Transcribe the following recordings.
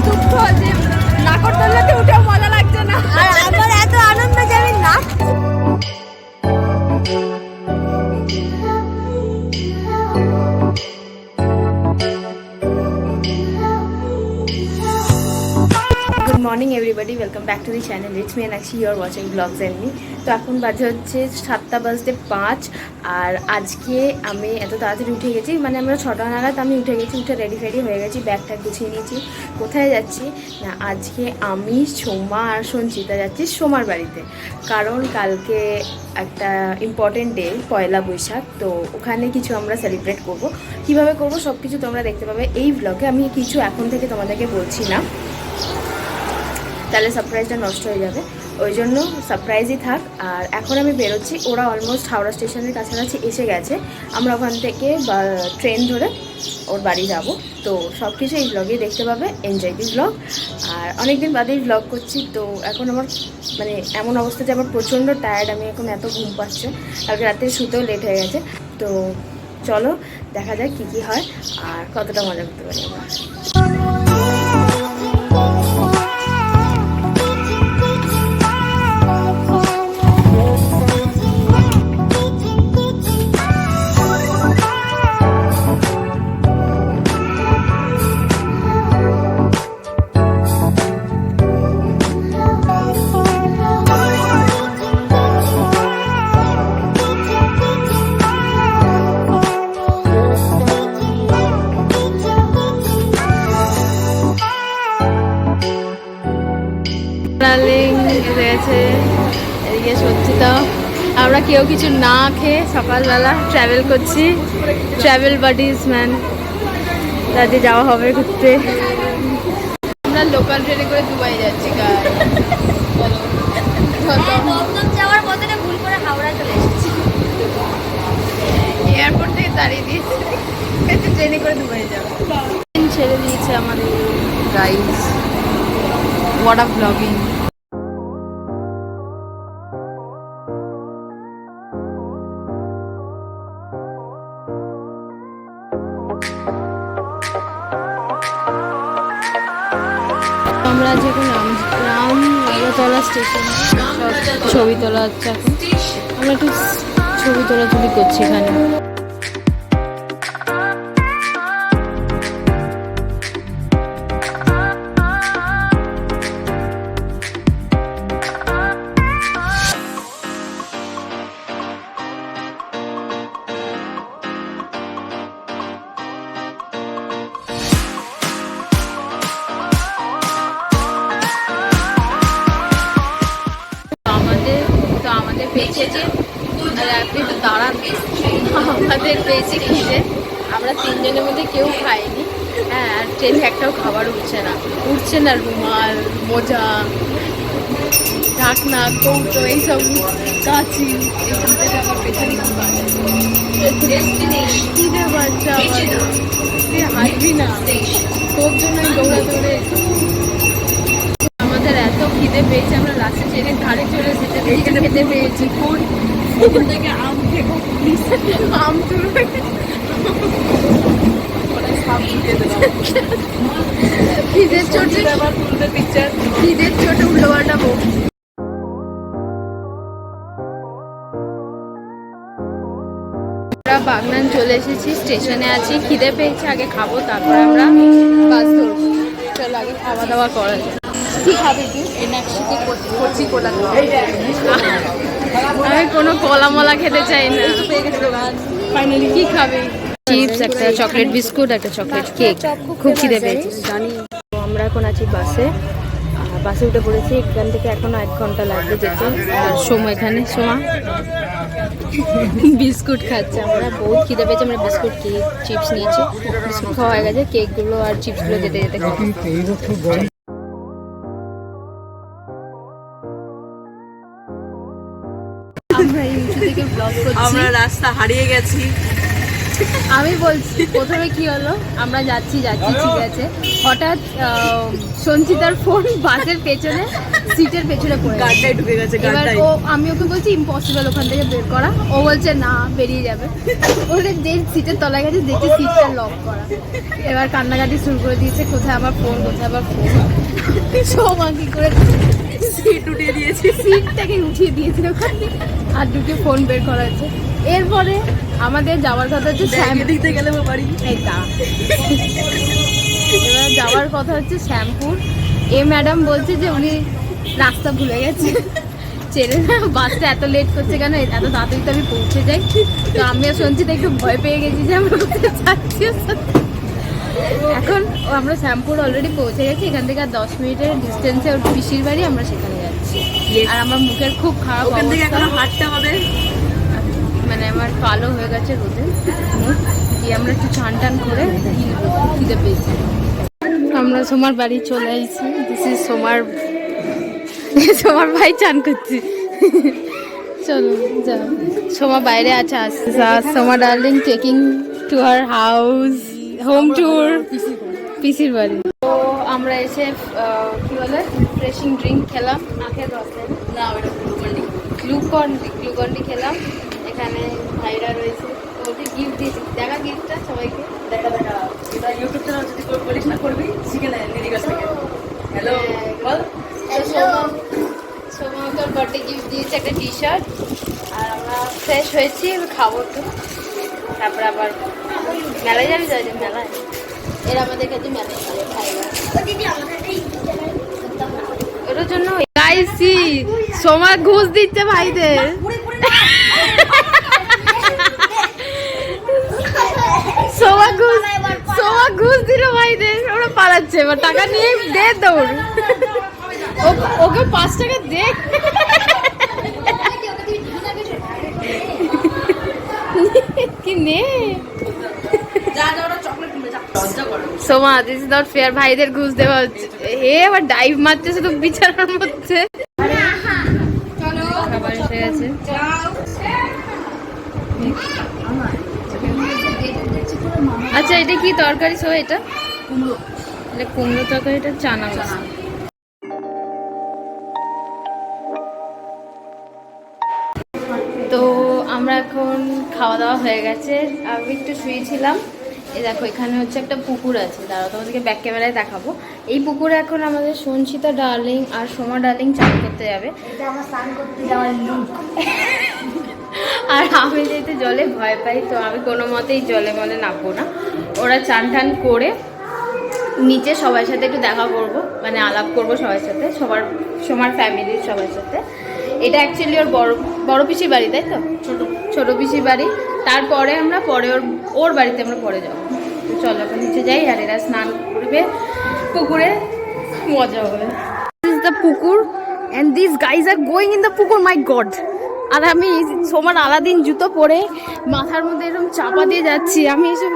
দুঃখ যে নাগরদোলাতে উঠেও মজা লাগছে না, আর আমার এত আনন্দ যে আমি না। Good morning everybody, welcome back to the channel. It's me and you are watching blogs and me. তো এখন বাজে হচ্ছে 7:05 আর আজকে আমি এত তাড়াতাড়ি উঠে গেছি, মানে আমরা 6টা নাগাদ আমি উঠে গেছি, উঠে রেডি ফেডি হয়ে গেছি, ব্যাগটা গুছিয়ে নিয়েছি। কোথায় যাচ্ছি না, আজকে আমি সোমা আর সঞ্চিতা যাচ্ছি সোমার বাড়িতে, কারণ কালকে একটা ইম্পর্টেন্ট ডে, পয়লা বৈশাখ। তো ওখানে কিছু আমরা সেলিব্রেট করব, কিভাবে করব সব কিছু তোমরা দেখতে পাবে এই ব্লগে। আমি কিছু এখন থেকে তোমাদেরকে বলছি না, তাহলে সারপ্রাইজটা নষ্ট হয়ে যাবে, ওই জন্য সারপ্রাইজই থাক। আর এখন আমি বেরোচ্ছি, ওরা অলমোস্ট হাওড়া স্টেশনের কাছাকাছি এসে গেছে, আমরা ওখান থেকে ট্রেন ধরে ওর বাড়ি যাব। তো সব কিছু এই ব্লগে দেখতে পাবে, এনজয় দি ব্লগ। আর অনেকদিন বাদেই ব্লগ করছি, তো এখন আমার মানে এমন অবস্থা যে আমার প্রচণ্ড টায়ার্ড, আমি এখন এত ঘুম পাচ্ছে, কালকে রাতে শুতেও লেট হয়ে গেছে। তো চলো দেখা যাক কী কী হয় আর কতটা মজা করতে পারি আমরা। এদিকে সঞ্চিতা, আমরা কেউ কিছু না খেয়ে সকালবেলা ট্রাভেল করছি, ট্রাভেল বাডিজ ম্যান, তাতে যাওয়া হবে ঘুরতে। আমরা লোকাল ট্রেনে করে দুবাই যাচ্ছি। যাওয়ার পথে ভুল করে হাওড়া চলে এসেছি, এয়ারপোর্ট থেকে দাঁড়িয়ে দিয়েছি, ট্রেনে করে দুবাই যাবো। ছেড়ে দিয়েছে আমাদের গাইস, হোয়াট আ ব্লগিং। আমরা যেখানে রামতলা স্টেশনে ছবি তোলা হচ্ছে, এখন আমরা একটু ছবি তোলাতুলি করছি এখানে। পেয়েছে আপনি তো দাঁড়ান, আমাদের পেয়েছে খিদে, আমরা তিনজনের মধ্যে কেউ খাইনি। হ্যাঁ, আর ট্রেনে একটাও খাবার উঠছে না, রুমাল, মোজা, ঢাকনা, কৌটো, এইসব কাঁচি, এখান থেকে আমার পেছনে খিদে বাচ্চা, তুই হাসবি না, তোর জন্য দৌড়ে আমাদের এত খিদে পেয়েছে, আমরা লাস্টে ট্রেনের ধারে চলে এসেছি, এখানে খেতে পেয়েছি। এখান থেকে আম খেবো, আম তুলবে, খিদের চোটে খিদের চোটে উল্টো পাল্টাবো। আমরা বাগনান চলে এসেছি, স্টেশনে আছি, খিদে পেয়েছে, আগে খাবো তারপর আমরা বাস ধরবো। চলো আগে খাওয়া দাওয়া করা যায়। কি খাবি তুই? কচি কলা। আমি কোনো কলা মলা খেতে চাই না। কি খাবি? চিপস, একটা চকলেট বিস্কুট, একটা চকলেট কেক। খুব খিদে পেয়েছি জানি। আমরা এখন আছি বাসে, বাসে উঠে পড়েছি, এখান থেকে এখনো 1 ঘন্টা লাগবে যেতে। আর সোমা এখানে, সোমা বিস্কুট খাচ্ছে, আমরা বহুত খিদে পেয়েছি, আমরা বিস্কুট কেক চিপস নিয়েছি, বিস্কুট খাওয়া হয়ে গেছে, কেকগুলো আর চিপসগুলো যেতে যেতে খাবো। আমরা রাস্তা হারিয়ে গেছি, আমি বলছি প্রথমে কি হলো, আমরা যাচ্ছি ঠিক আছে, হঠাৎ সঞ্চিতার ফোন বাসের পেছনে সিটের পেছনে পড়ে গাড়িটাই ঢুকে গেছে। এবার আমি ওকে বলছি ইম্পসিবল ওখান থেকে বের করা, ও বলছে না বেরিয়ে যাবে। ওরে যে সিটের তলায় গেছে দেখি সিটটা লক করা, এবার কান্নাকাটি শুরু করে দিয়েছে, কোথায় আমার ফোন, সোমা কি করে সিট উঠিয়ে দিয়েছি, সিটটাকে উঠিয়ে দিয়েছিল ওখান থেকে, আর দুটো ফোন বের করা হচ্ছে। এরপরে আমাদের যাওয়ার কথা হচ্ছে দিতে গেলে বাড়ি এবার যাওয়ার কথা হচ্ছে শ্যামপুর। ম্যাডাম বলছে যে উনি রাস্তা ভুলে গেছে, চেনে না, বাসটা এত লেট করছে কেন, এত তাড়াতাড়ি তো আমি পৌঁছে যাই। তো আমিও শুনছি একটু ভয় পেয়ে গেছি যে আমরা কোথায় যাচ্ছি। এখন আমরা শ্যামপুর অলরেডি পৌঁছে গেছি, এখান থেকে আর 10 মিনিটের ডিস্টেন্সে ওর পিসির বাড়ি, আমরা সেখানে যাচ্ছি। আর আমার মুখের খুব খারাপ অবস্থা, হাঁটতে হবে, মানে আমার কালো হয়ে গেছে রোদে মুখ দিয়ে। আমরা একটু চান টান করে খিদে পেয়েছি। আমরা সোমার বাড়ি চলে আসছি। দিস ইজ সোমার ভাই চান করছি। চলো যাও, সোমা বাইরে আছে, আসছে। Soma darling taking to her house, home tour, পিসির বাড়ি। তো আমরা এসে কি বলে রিফ্রেশিং ড্রিঙ্ক খেলাম, আখের রসে না, ওটা গ্লুকন্ডি খেলাম। এখানে ভাইরা রয়েছে, ওকে গিফট দিয়েছি, দেখা গিফটটা সবাইকে দেখা এটা ইউটিউব চ্যানেল যদি বলিস না করবি, শিখে নেয় দিদি কাছ থেকে। হ্যালো বল। সোমা তোর বার্থডে গিফট দিয়েছে একটা টি শার্ট, আর আমরা ফ্রেশ হয়েছি, খাবো তো, তারপরে আবার মেলায় যাবি, যাই মেলায়, এরা আমাদের কাছে মেলায় যাবে ভাইরা, ওটার জন্য গাইছি সোমা ঘুষ দিচ্ছে ভাইদের। সোমা ঘুষ দিল ভাইদের, ওরা পালাচ্ছে, এবার টাকা নিয়ে দে দৌড়, ওকে 5 টাকা দে। কি নে Soma, this is not fair, ভাইদের ঘুষ দেওয়া হচ্ছে। আবার ডাইভ মারছে শুধু বিছানার মধ্যে। খাবার এসে গেছে, আচ্ছা এটা কি তরকারি? সো এটা কুমড়ো তরকারি, এটা চানা মশলা। তো আমরা এখন খাওয়া দাওয়া হয়ে গেছে, আমি একটু শুয়েছিলাম। এই দেখো এখানে হচ্ছে একটা পুকুর আছে, দাঁড়াও তোমাদেরকে ব্যাক ক্যামেরায় দেখাবো। এই পুকুরে এখন আমাদের সঞ্চিতা ডার্লিং আর সোমা ডার্লিং চান করতে যাবে, আর আমি যেহেতু জলে ভয় পাই, তো আমি কোনো মতেই জলে মলে নামবো না। ওরা চান টান করে নিচে সবার সাথে একটু দেখা করব, মানে আলাপ করব সবার সাথে, সোমার ফ্যামিলির সবার সাথে। এটা অ্যাকচুয়ালি ওর বড় পিসির বাড়ি, তাই তো, ছোট পিসির বাড়ি। তারপরে আমরা ওর বাড়িতে আমরা পরে যাবো। তো চলো এখন নিচে যাই, আর এরা স্নান করবে পুকুরে, মজা হবে। দিস ইজ দ্য পুকুর and this guys are going in the পুকুর, মাই গড। আর আমি সোমার আলাদিন জুতো পরে মাথার মধ্যে এরকম চাপা দিয়ে যাচ্ছি। আমি এসব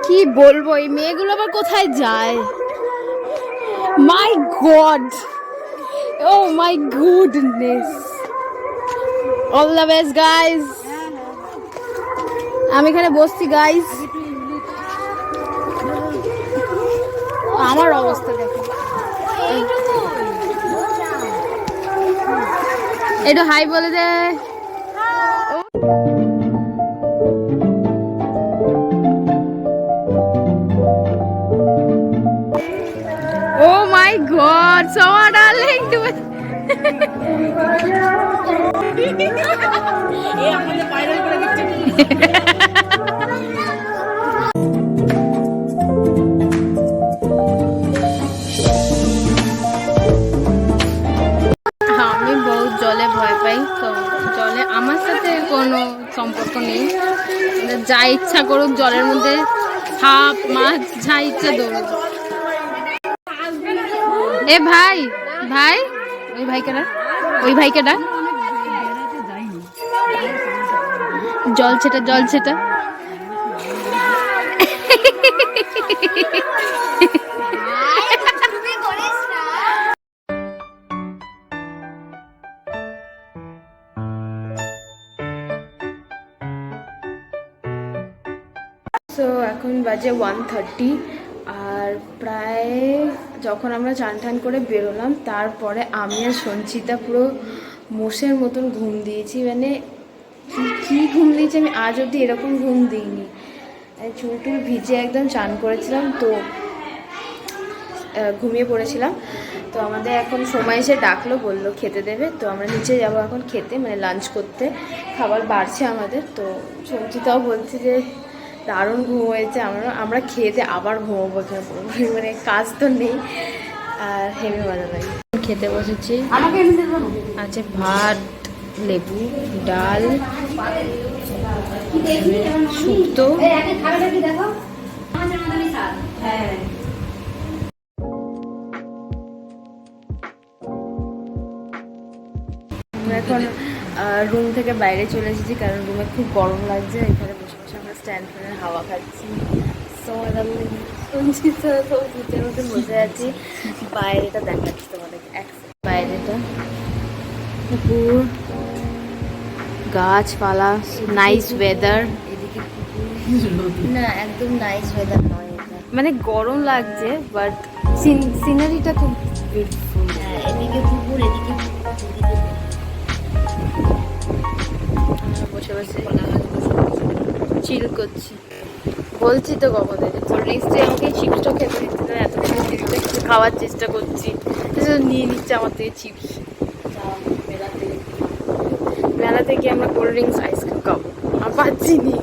কি বলবো, এই মেয়েগুলো আবার কোথায় যায়, my god, oh my goodness. All the best guys. আমি এখানে বসছি গাইজ, আমার অবস্থা দেখো। একটু হাই বলে দে। Oh my God, Soma darling, আমাদের ভাইরাল করে দিচ্ছে। আমি বহুত জলে ভয় পাই, তো জলে আমার সাথে কোনো সম্পর্ক নেই, যা ইচ্ছা করুক জলের মধ্যে, সাপ মাছ যা ইচ্ছা দৌড়ুক। এ ভাই ভাই, ওই ভাইকে ডাক, জল ছেটা। বাজে 1:30 আর প্রায় যখন আমরা চান টান করে বেরোলাম তারপরে আমি আর সঞ্চিতা পুরো মোষের মতন ঘুম দিয়েছি। মানে কী ঘুম দিয়েছি আমি আজ অবধি এরকম ঘুম দিইনি। চুল টুল ভিজে একদম চান করেছিলাম তো ঘুমিয়ে পড়েছিলাম। তো আমাদের এখন সময় এসে ডাকলো, বললো খেতে দেবে, তো আমরা নিচে যাবো এখন খেতে, মানে লাঞ্চ করতে। খাবার বাড়ছে আমাদের। তো সঞ্চিতাও বলছে যে দারুণ ঘুম হয়েছে, আমরা খেতে আবার ঘুমোবো, মানে কাজ তো নেই আর হেভি মজা লাগে। খেতে বসেছি, আছে ভাত, লেবু, ডাল, শুক্তো। এখন রুম থেকে বাইরে চলে এসেছি কারণ রুমে খুব গরম লাগছে। এখানে বসে বসে আমরা স্ট্যান্ড ফ্যানের হাওয়া খাচ্ছি। তো ভূতের মধ্যে বসে আছি। বাইরেটা দেখাচ্ছি তোমাদের, বাইরেটা পুকুর, গাছপালা, নাইস ওয়েদার। এদিকে না একদম নাইস ওয়েদার নয়, মানে গরম লাগছে বাট সিনারিটা খুব বিউটিফুল। এদিকে পুকুর, এদিকে বসে বসে চিল করছি। বলছি তো কখন থেকে কোল্ড ড্রিঙ্কস দিয়ে আমাকে চিপসটাও খেতে দিচ্ছে না, এত কিছু খাওয়ার চেষ্টা করছি, নিয়ে নিচ্ছে আমার থেকে চিপস। মেলা থেকে আমরা কোল্ড ড্রিঙ্কস আইসক্রিম খাবো, আর পাচ্ছি নি,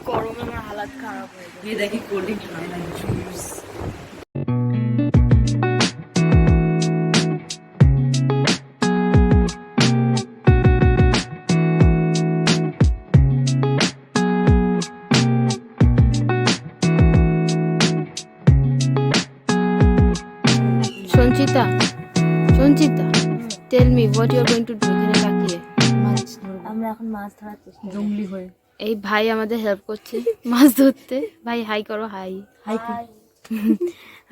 গরমে আমার হালাত খারাপ হয়ে যায়। দেখি কোল্ড ড্রিঙ্ক ঠান্ডা juice. Sanchita, Sanchita, tell me what you are going to do. এখানে তাকিয়ে আমরা এখন মাছ ধরার চেষ্টা, জঙ্গলি হয়ে। এই ভাই আমাদের হেল্প করছে মাছ ধরতে। ভাই হাই করো, হাই। হাই।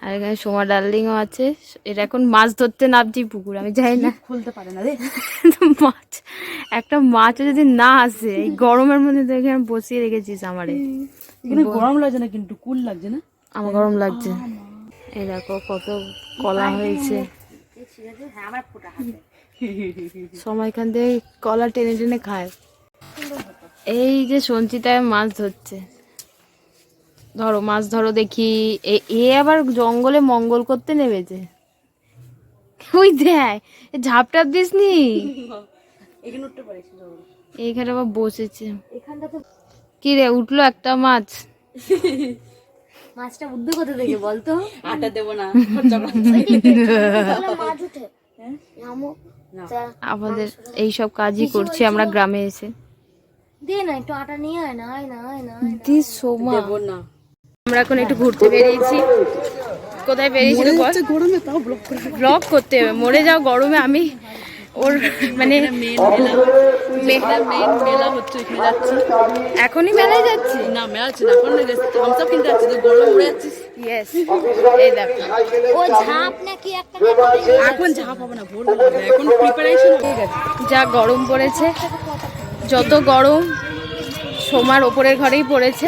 আর এখানে সোমা ডার্লিংও আছে। এরা এখন মাছ ধরতে নামছি পুকুর, আমি যাই না, খুলতে পারে না রে মাছ একটা মাছও যদি না আসে এই গরমের মধ্যে, তো এখানে বসিয়ে রেখেছিস আমারে। এখানে গরম লাগছে না কিন্তু কুল লাগছে না? আমার গরম লাগছে। এই দেখো কত কলা হয়েছে, সময় এখান থেকে কলা টেনে টেনে খায়। এই যে সঞ্চিতায় মাছ ধরছে, ধরো মাছ ধরো দেখি। এ আবার জঙ্গলে মঙ্গল করতে নেমেছে। ওই দেখ ঝাপটাপ দিস নি, এখানে উঠতে পারিস। এইখানে আবার বসেছে। কি রে উঠলো একটা মাছ? মাছটা উঠবে কোথা থেকে বলতো? আটা দেবো না, আমাদের এইসব কাজই করছি আমরা গ্রামে এসে। দে না একটু আটা নিয়ে আয় না, আয় না, আয় না। সোমা আমরা এখন একটু ঘুরতে বেরিয়েছি। কোথায় বেরিয়েছি বল? গরমে তাও ব্লগ করতে হবে, মরে যাও গরমে। আমি ওর মানে মেলা হচ্ছে, এখানে যাচ্ছি। এখনই মেলায় যাচ্ছি না মেলা হচ্ছে না, এখন থামস আপ কিনতে যাচ্ছি, তো গরম উড়ে যাচ্ছিস। ইয়েস, এই দেখো ও ঝাঁপ নাকি একটা, এখন ঝাঁপ হবে না, ভোরবেলা হবে, এখন প্রিপারেশন হয়ে গেছে। যা গরম পড়েছে, যত গরম সোমার ওপরের ঘরেই পড়েছে।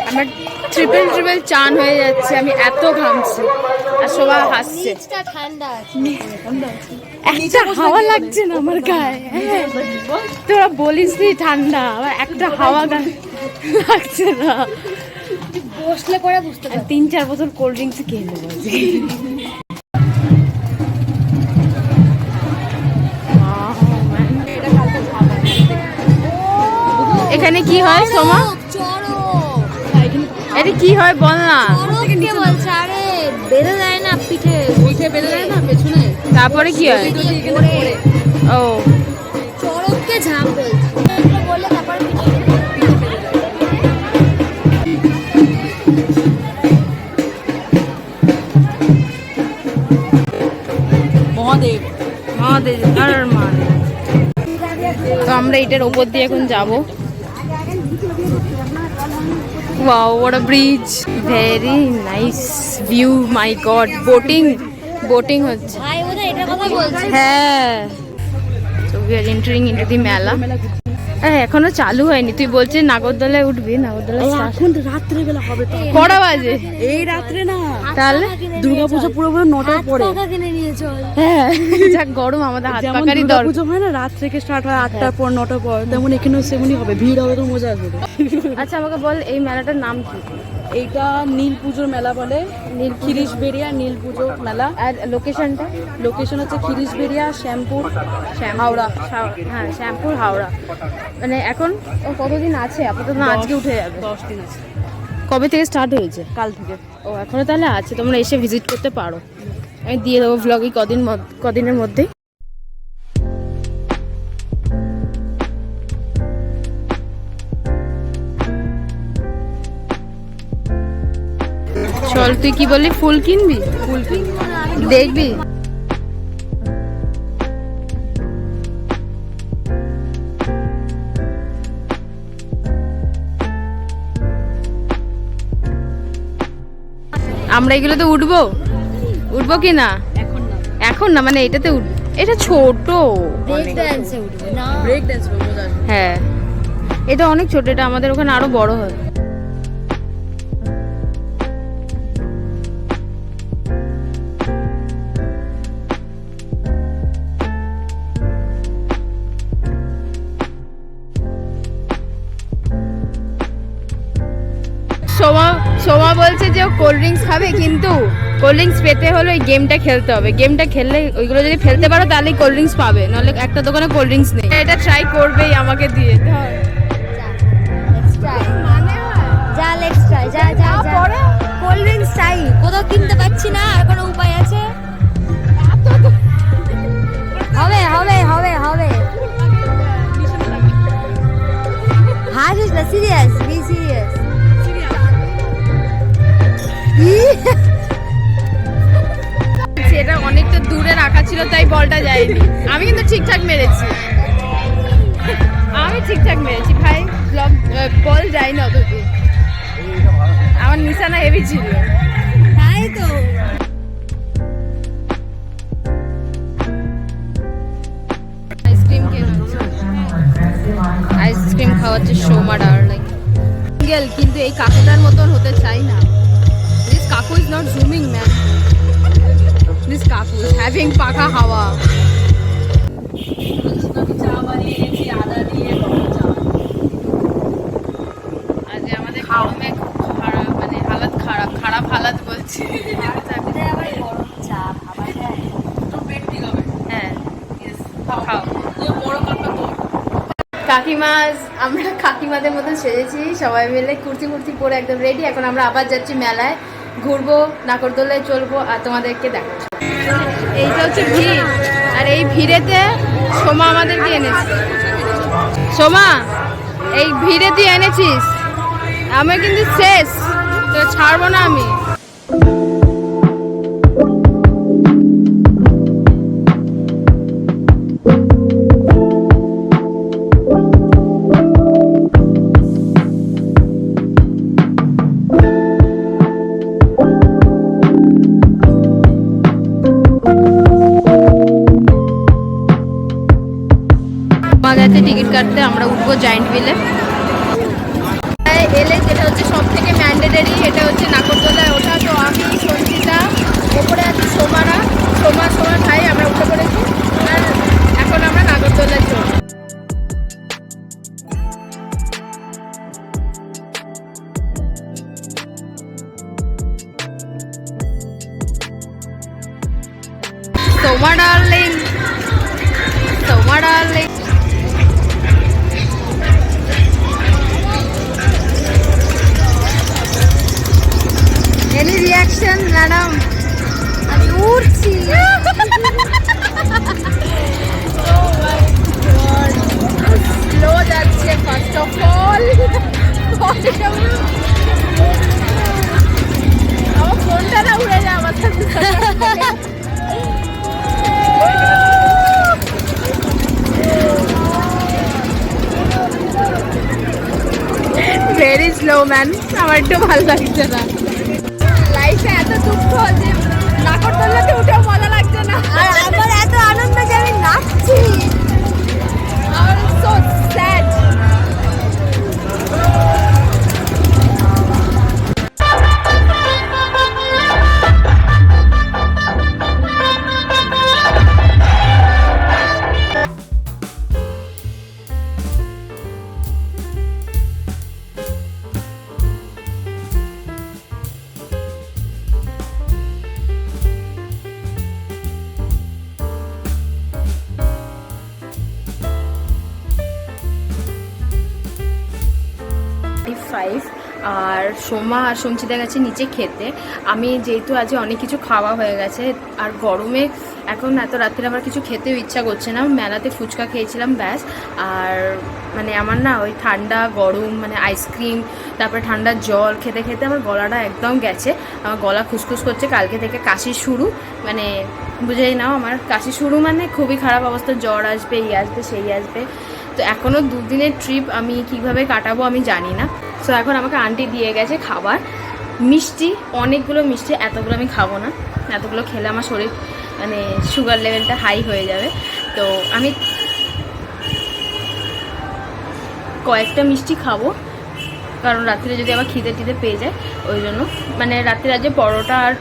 আমার ট্রিপল চান হয়ে যাচ্ছে, আমি এত ঘামছি। আর সোমা হাসছে, একটা হাওয়া লাগছে না আমার গায়ে। তোরা বলিস নি ঠান্ডা, আমার একটা হাওয়া গায়ে লাগছে না। বসলে পরে বুঝতে পারবি। 3-4 বছর কোল্ড ড্রিঙ্কস খেয়ে নেবো। এখানে কি হয় সোমা? এটা কি হয় বল না। আরে বেঁধে দেয় না পিঠে, পিঠে বেঁধে দেয় না পেছনে, তারপরে কি হয়? ও চড়ককে ঝাঁপ বলে তারপরে মহাদেব মহাদেব আর মহাদেব। তো আমরা এটার উপর দিয়ে এখন যাবো। Wow, what a bridge! Very nice view. My God, boating হচ্ছে। ভাই ওটা এটার কথা বলছি। হ্যাঁ। So we are entering into the মেলা। এখনো চালু হয়নি, তুই বলছিস নাগরদোলায় উঠবি, নাগরদোলায় এখন রাত্রে বেলা হবে তো। কটা বাজে? এই রাত্রে না, তাহলে দুর্গাপুজো পুরো 9টার পরে। হ্যাঁ যা গরম, আমাদের হাত যেমন পাকারই দরকার। দুর্গাপুজো হয় না রাত থেকে স্টার্ট হয় 8টার পর 9টার পর, তেমন এখানেও সেমনই হবে, ভিড় হবে তো মজা আসবে। আচ্ছা আমাকে বল এই মেলাটার নাম কি? এইটা নীল পুজোর মেলা বলে, খিরিশবেড়িয়া নীল পুজো মেলা। আর লোকেশনটা? লোকেশন হচ্ছে খিরিশবেড়িয়া, শ্যামপুর, হাওড়া। হ্যাঁ শ্যামপুর হাওড়া। মানে এখন ও কতদিন আছে আপাতত? না আজকে উঠে যাবে? 10 দিন আছে, কবে থেকে স্টার্ট হয়েছে? কাল থেকে। ও এখনো তাহলে আছে, তোমরা এসে ভিজিট করতে পারো, আমি দিয়ে দেবো ভ্লগে কদিনের মধ্যে। চল তুই কি বললি, ফুল কিনবি? ফুল কিনবি? দেখবি? আমরা এগুলোতে উঠবো কি না? এখন না, এখন না, মানে এটাতে উঠবো। এটা ছোট, ব্রেক ড্যান্সে মজা আসবে। হ্যাঁ এটা অনেক ছোট, এটা আমাদের ওখানে আরো বড় হয়। সোমা বলছে যে ও কোল্ড ড্রিঙ্কস খাবে, কিন্তু কোল্ড ড্রিঙ্কস পেতে হলে ওই গেমটা খেলতে হবে। গেমটা খেললে ওইগুলো যদি ফেলতে পারো তাহলেই কোল্ড ড্রিঙ্কস পাবে, নাহলে একটা দোকানে কোল্ড ড্রিঙ্কস নেই। এটা ট্রাই করবেই আমাকে দিয়ে। কোল্ড ড্রিঙ্কস চাই, কোথাও কিনতে পাচ্ছি না, আর কোনো উপায় আছে? হবে হবে হবে হবে, হাসিস না, সিরিয়াস, বি সিরিয়াস। সেটা অনেকটা দূরে রাখা ছিল তাই বলটা যায়নি, আমি কিন্তু ঠিকঠাক মেরেছি, ভাই। বল যায়নি অত দূর, আমার নিশানা হেভি ছিল। তাই তো। আইসক্রিম খাওয়াচ্ছে সোমা ডার্লিং। কিন্তু এই কাকুটার মতন হতে চাই না। দিস কাকু is not zooming man, this কাকু ইজ হ্যাভিং পাখা হাওয়া। আজ আমাদের গরমে খারাপ, মানে হালাত খারাপ হালাত বলছি। আবার গরম চা খাবার যায়। হ্যাঁ খাও। কাকিমা, আমরা কাকিমাদের মতো সেজেছি সবাই মিলে, কুর্তি পরে একদম রেডি। এখন আমরা আবার যাচ্ছি মেলায়, ঘুরবো, নাগরদোলায় চলবো আর তোমাদেরকে দেখাবো। এইটা হচ্ছে ভিড়, আর এই ভিড়েতে সোমা আমাদেরকে এনেছে। সোমা এই ভিড়ে তুই এনেছিস, আমি কিন্তু শেষ, তো ছাড়বো না আমি। টিকিট কাটতে আমরা উঠবো জায়েন্ট হুইলে। এলে যেটা হচ্ছে সব থেকে ম্যান্ডেটারি, এটা হচ্ছে নাগরদোলায় ওঠা। তো আমি সঞ্চিতা ওপরে আছি, সোমা ভাই আমরা উঠে পড়েছি, আর এখন আমরা নাগরদোলায় চলব। Soma darling, any reaction madam? আমি উঠছি। স্লো যাচ্ছে ফার্স্ট অফ অল। আমার ফোনটা না উড়ে যায় আমার সাথে। ভেরি স্লো ম্যান, আমার একটু ভালো লাগছে না। লাইফে এত দুঃখ যে নাগরদোলাতে উঠেও মজা লাগছে না, আর আমার এত আনন্দ যে আমি নাচছি। আমার সো স্যাড। 5 আর সোমা আর সঞ্চিতা গেছে নিচে খেতে। আমি যেহেতু আজ অনেক কিছু খাওয়া হয়ে গেছে আর গরমে এখন এত রাত্রে আমার কিছু খেতেও ইচ্ছা করছে না, মেলাতে ফুচকা খেয়েছিলাম ব্যাস। আর মানে আমার না ওই ঠান্ডা গরম মানে আইসক্রিম তারপরে ঠান্ডা জল খেতে খেতে আমার গলাটা একদম গেছে, আমার গলা খুসখুস করছে, কালকে থেকে কাশি শুরু, মানে বুঝেই নাও আমার কাশি শুরু মানে খুবই খারাপ অবস্থা, জ্বর আসবে এই আসবে সেই আসবে। তো এখনও 2 দিনের ট্রিপ আমি কিভাবে কাটাবো আমি জানি না। সো এখন আমাকে আন্টি দিয়ে গেছে খাবার, মিষ্টি, অনেকগুলো মিষ্টি, এতগুলো আমি খাবো না, এতগুলো খেলে আমার শরীর মানে সুগার লেভেলটা হাই হয়ে যাবে। তো আমি কয়েকটা মিষ্টি খাবো, কারণ রাত্রে যদি আবার খিদে টিদে পেয়ে যায় ওই জন্য। মানে রাত্রে আজকে পরোটা আর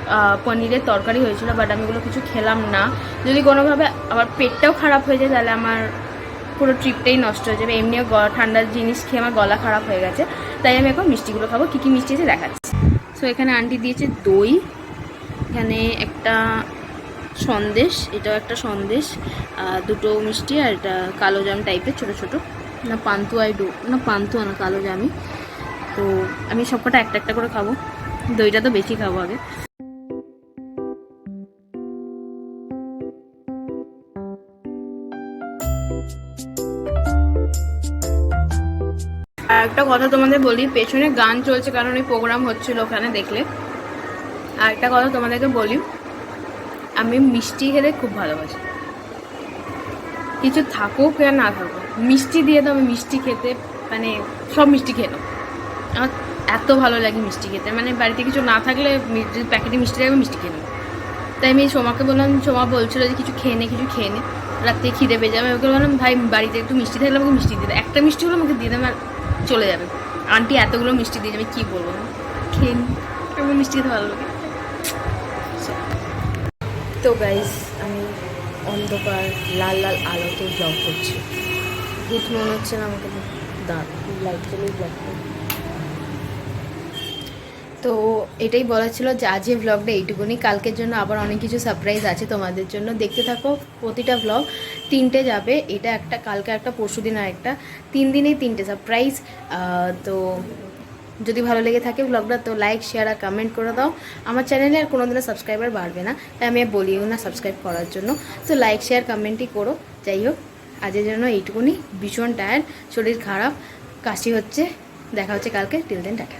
পনিরের তরকারি হয়েছিল, বাট আমি এগুলো কিছু খেলাম না। যদি কোনোভাবে আবার পেটটাও খারাপ হয়ে যায় তাহলে আমার পুরো ট্রিপটাই নষ্ট হয়ে যাবে। এমনিও ঠান্ডার জিনিস খেয়ে আমার গলা খারাপ হয়ে গেছে, তাই আমি এখন মিষ্টিগুলো খাবো। কী কী মিষ্টি আছে দেখাচ্ছি। সো এখানে আন্টি দিয়েছে দই, এখানে একটা সন্দেশ, এটাও একটা সন্দেশ, দুটো মিষ্টি, আর এটা কালো জাম টাইপের ছোটো ছোটো, না পান্তুয়া না পান্তুয়া না কালো জামি। তো আমি সবকটা একটা একটা করে খাবো, দইটা তো বেশি খাবো আগে। আর একটা কথা তোমাদের বলি, পেছনে গান চলছে কারণ এই প্রোগ্রাম হচ্ছিল ওখানে দেখলে। আর একটা কথা তোমাদেরকে বলি, আমি মিষ্টি খেতে খুব ভালোবাসি, কিছু থাকুক আর না থাকুক, মিষ্টি দিয়ে তো আমি মিষ্টি খেতে মানে সব মিষ্টি খেয়ে নেবো। আমার এত ভালো লাগে মিষ্টি খেতে, মানে বাড়িতে কিছু না থাকলে যদি প্যাকেটে মিষ্টি থাকবে মিষ্টি খেয়ে নেবো। তাই আমি সোমাকে বললাম, সোমা বলছিল যে কিছু খেয়ে নে, রাত্রে খিদে পেয়ে যাবে। ওকে বললাম ভাই বাড়িতে একটু মিষ্টি থাকলে আমাকে মিষ্টি দিয়ে দেয়, একটা মিষ্টি হলো আমাকে দিয়ে দেবে আর চলে যাবে। আন্টি এতগুলো মিষ্টি দিয়ে যাবে, কী বলবো, খেয়ে নি, আমার মিষ্টি খেতে ভালো লাগে। তো গাইস আমি অন্ধকার লাল লাল আলোতে ব্লগ করছি, ভূত মনে হচ্ছে না আমাকে, লাইট জ্বলে ব্লগ করি। তো এটাই বলা ছিল যে আজকে ব্লগটা এইটুকুনি, কালকের জন্য আবার অনেক কিছু সারপ্রাইজ আছে তোমাদের জন্য, দেখতে থাকো। প্রতিটা ব্লগ 3টে যাবে, এটা একটা, কালকে একটা, পরশুদিন আর একটা, 3 দিনেই 3টে সারপ্রাইজ। তো যদি ভালো লেগে থাকে ব্লগটা তো লাইক শেয়ার আর কমেন্ট করে দাও। আমার চ্যানেলে আর কোনোদিনও সাবস্ক্রাইবার বাড়বে না, তাই আমি বলিও না সাবস্ক্রাইব করার জন্য। তো লাইক শেয়ার কমেন্টই করো। যাই হোক আজকের জন্য এইটুকুনি, ভীষণ টায়ার্ড, শরীর খারাপ, কাশি হচ্ছে, দেখা হচ্ছে কালকে। Till then tata.